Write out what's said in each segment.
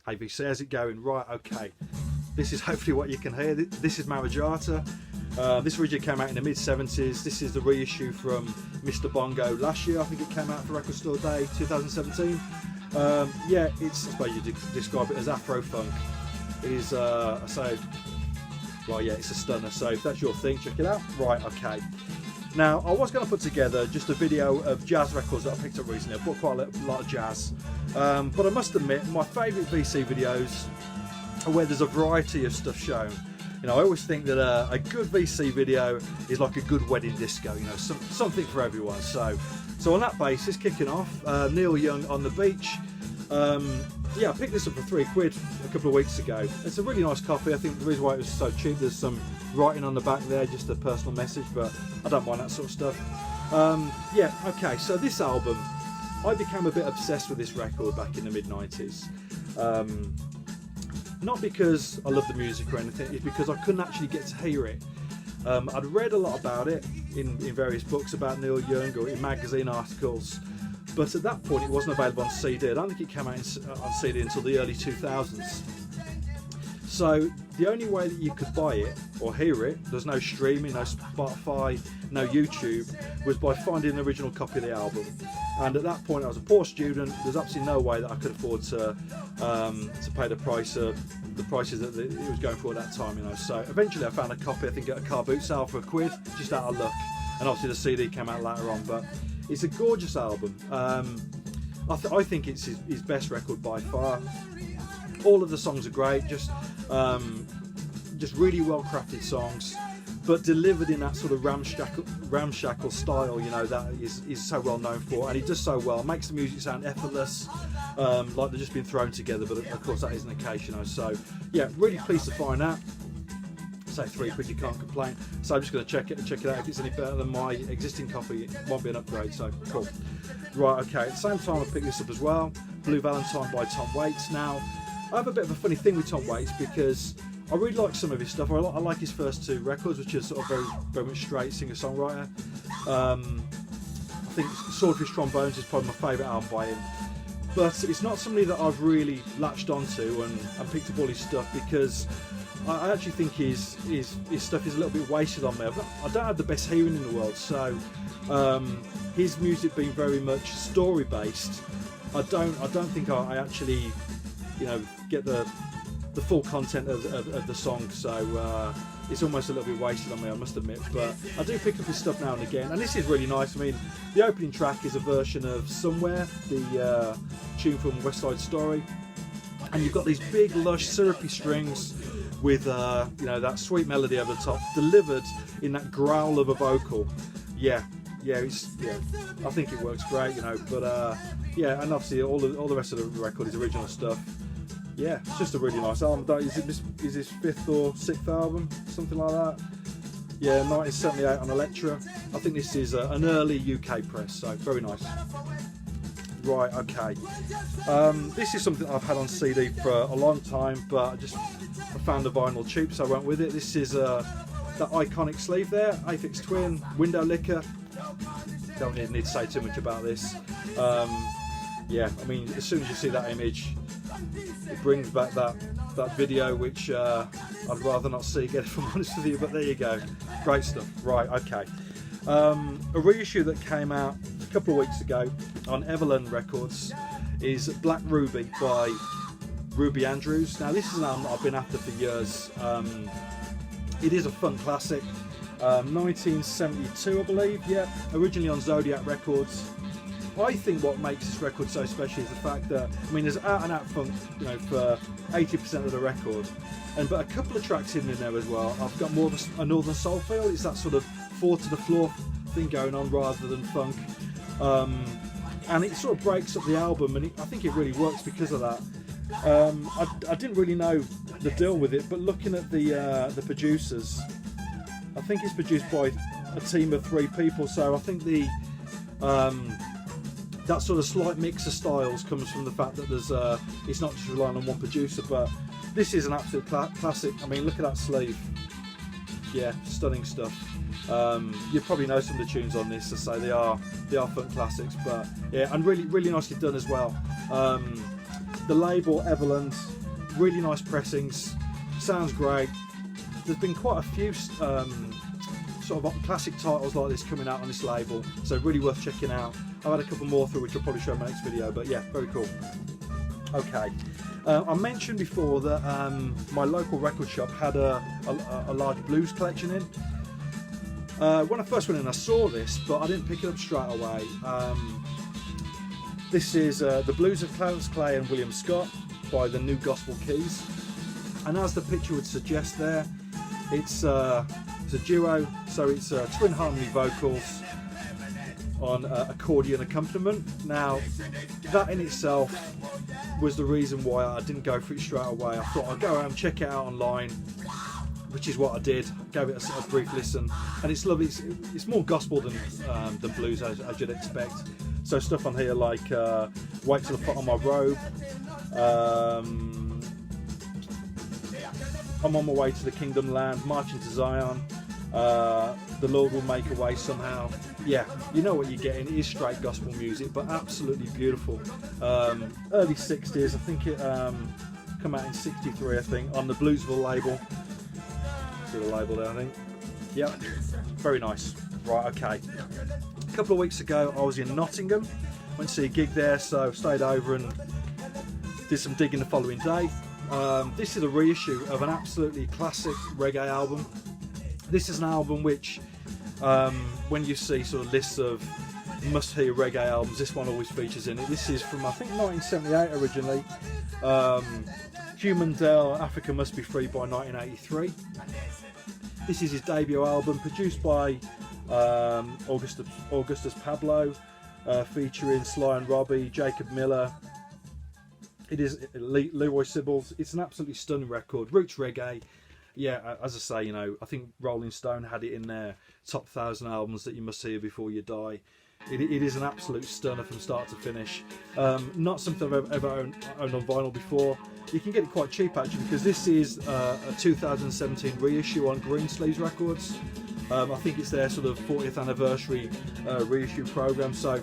AVC, how's it going? Right, okay. This is hopefully what you can hear. This is Marajata. This originally came out in the mid-70s. This is the reissue from Mr. Bongo last year. I think it came out for Record Store Day 2017. Yeah, it's, I suppose you describe it as Afro funk. It is, I say, well, yeah, it's a stunner. So if that's your thing, check it out. Right, okay. Now, I was going to put together just a video of jazz records that I picked up recently. I bought quite a lot of jazz. But I must admit, my favourite VC videos are where there's a variety of stuff shown. You know, I always think that a good VC video is like a good wedding disco, you know, something for everyone. So on that basis, kicking off, Neil Young, On the Beach. Yeah, I picked this up for £3 a couple of weeks ago. It's a really nice copy. I think the reason why it was so cheap, there's some writing on the back there, just a personal message, but I don't mind that sort of stuff. Yeah, okay, so this album, I became a bit obsessed with this record back in the mid-90s. Not because I love the music or anything, it's because I couldn't actually get to hear it. I'd read a lot about it in various books about Neil Young or in magazine articles, but at that point it wasn't available on CD. I don't think it came out on CD until the early 2000s. So the only way that you could buy it or hear it, there's no streaming, no Spotify, no YouTube, was by finding an original copy of the album. And at that point I was a poor student. There's absolutely no way that I could afford to pay the prices that it was going for at that time, you know. So eventually I found a copy, I think at a car boot sale for £1, just out of luck. And obviously the CD came out later on, but it's a gorgeous album. I think it's his best record by far. All of the songs are great, just really well crafted songs, but delivered in that sort of ramshackle style, you know, that is so well known for, and he does so well. Makes the music sound effortless, like they've just been thrown together, but of course that isn't the case, you know. So yeah, really pleased to find that. Say £3, you can't complain. So I'm just going to check it out. If it's any better than my existing copy, it won't be an upgrade, so cool. Right, okay, at the same time I picked this up as well, Blue Valentine by Tom Waits. Now, I have a bit of a funny thing with Tom Waits because I really like some of his stuff. I like his first two records, which are sort of very much straight singer-songwriter. I think Swordfish Trombones is probably my favourite album by him. But it's not somebody that I've really latched onto and picked up all his stuff, because I actually think his stuff is a little bit wasted on me. I don't have the best hearing in the world, so his music being very much story based, I don't think I actually, you know, get the full content of the song. So it's almost a little bit wasted on me, I must admit. But I do pick up his stuff now and again, and this is really nice. I mean, the opening track is a version of Somewhere, the tune from West Side Story, and you've got these big lush syrupy strings with you know, that sweet melody over the top, delivered in that growl of a vocal. Yeah, I think it works great, you know. But yeah, and obviously all the rest of the record is original stuff. Yeah, it's just a really nice album. Is his 5th or 6th album, something like that? Yeah, 1978 on Elektra. I think this is an early UK press, so very nice. Right, okay. This is something I've had on CD for a long time, but I found the vinyl cheap, so I went with it. This is that iconic sleeve there, Aphex Twin, Window Licker. Don't need to say too much about this. Yeah, I mean, as soon as you see that image, it brings back that video, which I'd rather not see again, if I'm honest with you, but there you go. Great stuff. Right, okay. A reissue that came out a couple of weeks ago on Evelyn Records is Black Ruby by Ruby Andrews. Now, this is an album that I've been after for years. It is a funk classic, 1972 I believe, yeah, originally on Zodiac Records. I think what makes this record so special is the fact that, I mean, there's out and out funk, you know, for 80% of the record, but a couple of tracks hidden in there as well. I've got more of a northern soul feel. It's that sort of 4 to the floor thing going on rather than funk, and it sort of breaks up the album, and I think it really works because of that. I didn't really know the deal with it, but looking at the producers, I think it's produced by a team of 3 people, so I think that sort of slight mix of styles comes from the fact that there's it's not just relying on one producer. But this is an absolute classic. I mean, look at that sleeve. Yeah, stunning stuff. You probably know some of the tunes on this, so they are fun classics. But yeah, and really nicely done as well. The label Everland, really nice pressings, sounds great. There's been quite a few sort of classic titles like this coming out on this label, so really worth checking out. I've had a couple more through, which I'll probably show in my next video, but yeah, very cool. Okay, I mentioned before that my local record shop had a large blues collection in. When I first went in, I saw this, but I didn't pick it up straight away. This is The Blues of Clarence Clay and William Scott by the New Gospel Keys, and as the picture would suggest there, it's a duo, so it's twin harmony vocals on accordion accompaniment. Now that in itself was the reason why I didn't go for it straight away. I thought I'd go around and check it out online, which is what I did. Gave it a brief listen, and it's lovely. It's more gospel than blues, as you'd expect. So stuff on here like Wait Till I Put On My Robe, I'm on my way to the Kingdom Land, Marching to Zion, The Lord Will Make a Way Somehow. Yeah, you know what you're getting. It is straight gospel music, but absolutely beautiful. Early 60s, I think it come out in 63, I think, on the Bluesville label. See the label there, I think. Yeah, very nice. Right, okay. A couple of weeks ago, I was in Nottingham, went to see a gig there, so stayed over and did some digging the following day. This is a reissue of an absolutely classic reggae album. This is an album which, when you see sort of lists of must-hear reggae albums, this one always features in it. This is from, I think, 1978 originally. Human Dell, Africa Must Be Free by 1983. This is his debut album, produced by Augustus Pablo, featuring Sly and Robbie, Jacob Miller. It is Leroy Sybil. It's an absolutely stunning record. Roots reggae. Yeah, as I say, you know, I think Rolling Stone had it in their top 1,000 albums that you must hear before you die. It is an absolute stunner from start to finish. Not something I've ever owned on vinyl before. You can get it quite cheap actually, because this is a 2017 reissue on Greensleeves Records. I think it's their sort of 40th anniversary reissue program. So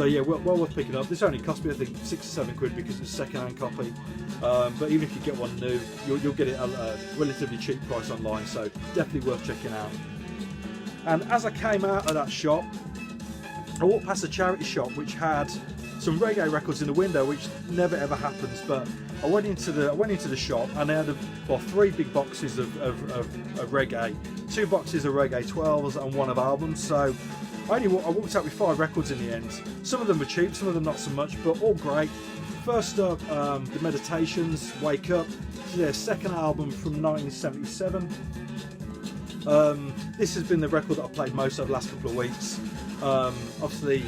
yeah, well worth picking up. This only cost me, I think, 6 or 7 quid because it's a second-hand copy. But even if you get one new, you'll get it at a relatively cheap price online. So definitely worth checking out. And as I came out of that shop, I walked past a charity shop which had some reggae records in the window, which never ever happens. But I went into the shop and they had 3 big boxes of reggae, 2 boxes of reggae 12s and 1 of albums. So I walked out with 5 records in the end. Some of them were cheap, some of them not so much, but all great. First up, The Meditations, Wake Up. This is their second album from 1977. This has been the record that I've played most over the last couple of weeks. Obviously,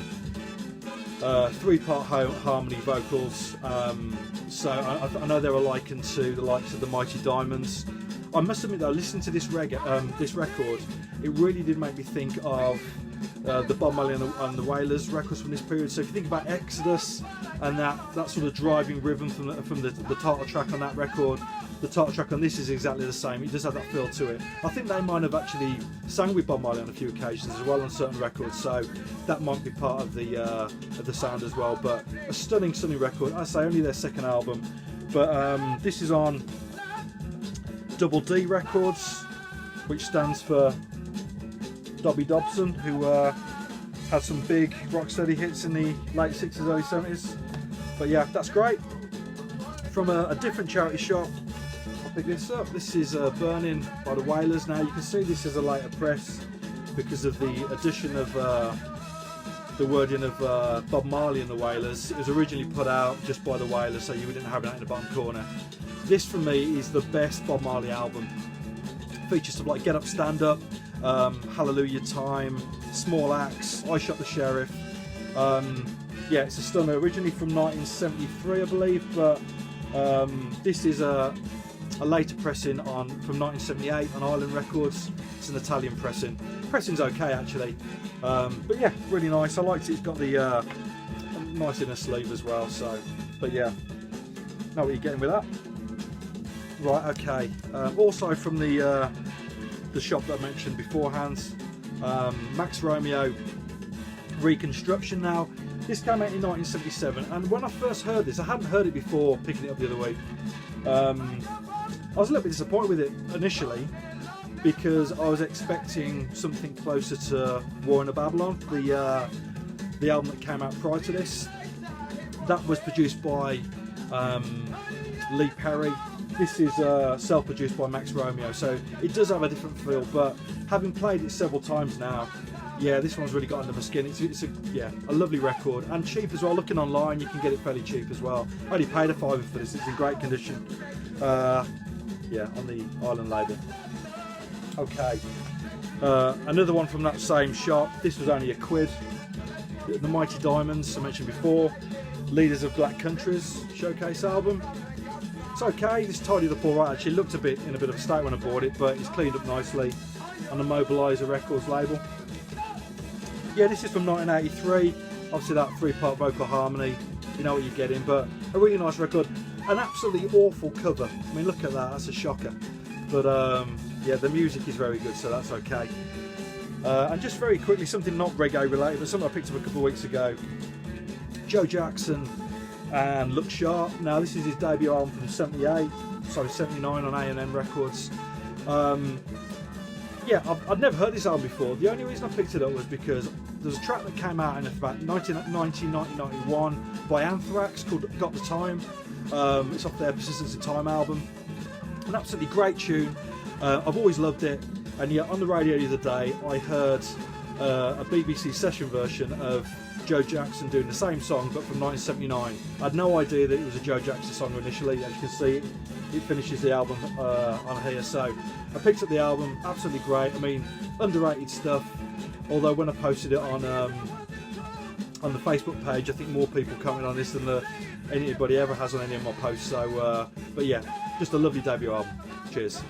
3-part harmony vocals. So I know they were likened to the likes of the Mighty Diamonds. I must admit though, listening to this record, it really did make me think of the Bob Marley and the Wailers records from this period. So if you think about Exodus and that sort of driving rhythm from the title track on that record, the title track on this is exactly the same. It does have that feel to it. I think they might have actually sang with Bob Marley on a few occasions as well on certain records, so that might be part of the sound as well. But a stunning record. I say only their second album, but this is on Double D Records, which stands for Dobby Dobson, who had some big rocksteady hits in the late 60s, early 70s. But yeah, that's great. From a different charity shop, I'll pick this up. This is Burning by the Wailers. Now you can see this is a later press because of the addition of the wording of Bob Marley and the Wailers. It was originally put out just by the Wailers, so you didn't have that in the bottom corner. This for me is the best Bob Marley album. Features stuff like Get Up, Stand Up, Hallelujah Time, Small Axe, I Shot the Sheriff. Yeah, it's a stunner. Originally from 1973, I believe, but this is a later pressing from 1978 on Island Records. It's an Italian pressing. Pressing's okay actually, but yeah, really nice. I liked it. It's got the nice inner sleeve as well. So, but yeah, know what you're getting with that. Right, okay. Also from the shop that I mentioned beforehand, Max Romeo Reconstruction. Now, This came out in 1977, and when I first heard this, I hadn't heard it before picking it up the other week. I was a little bit disappointed with it initially because I was expecting something closer to War in Babylon, the album that came out prior to this. That was produced by Lee Perry. This is self-produced by Max Romeo, so it does have a different feel, but having played it several times now, yeah, this one's really got under my skin. It's a lovely record, and cheap as well. Looking online, you can get it fairly cheap as well. I only paid a £5 for this. It's in great condition. Yeah, on the Island label. Okay, another one from that same shop. This was only £1. The Mighty Diamonds, I mentioned before. Leaders of Black Countries showcase album. It's okay. This tidied up all right. Actually, looked in a bit of a state when I bought it, but it's cleaned up nicely on the Mobiliser Records label. Yeah, this is from 1983. Obviously that 3-part vocal harmony, you know what you're getting, but a really nice record. An absolutely awful cover. I mean, look at that, that's a shocker. But yeah, the music is very good, so that's okay. And just very quickly, something not reggae related, but something I picked up a couple of weeks ago. Joe Jackson and Look Sharp. Now this is his debut album from 79 on A&M Records. Yeah, I'd never heard this album before. The only reason I picked it up was because there's a track that came out in about 1991 by Anthrax called Got the Time. It's off their Persistence of Time album. An absolutely great tune. I've always loved it. And yet on the radio the other day I heard a BBC session version of Joe Jackson doing the same song but from 1979. I had no idea that it was a Joe Jackson song initially. As you can see, it finishes the album on here. So I picked up the album, absolutely great. I mean, underrated stuff. Although when I posted it on the Facebook page, I think more people comment on this than anybody ever has on any of my posts. So, but yeah, just a lovely debut album. Cheers.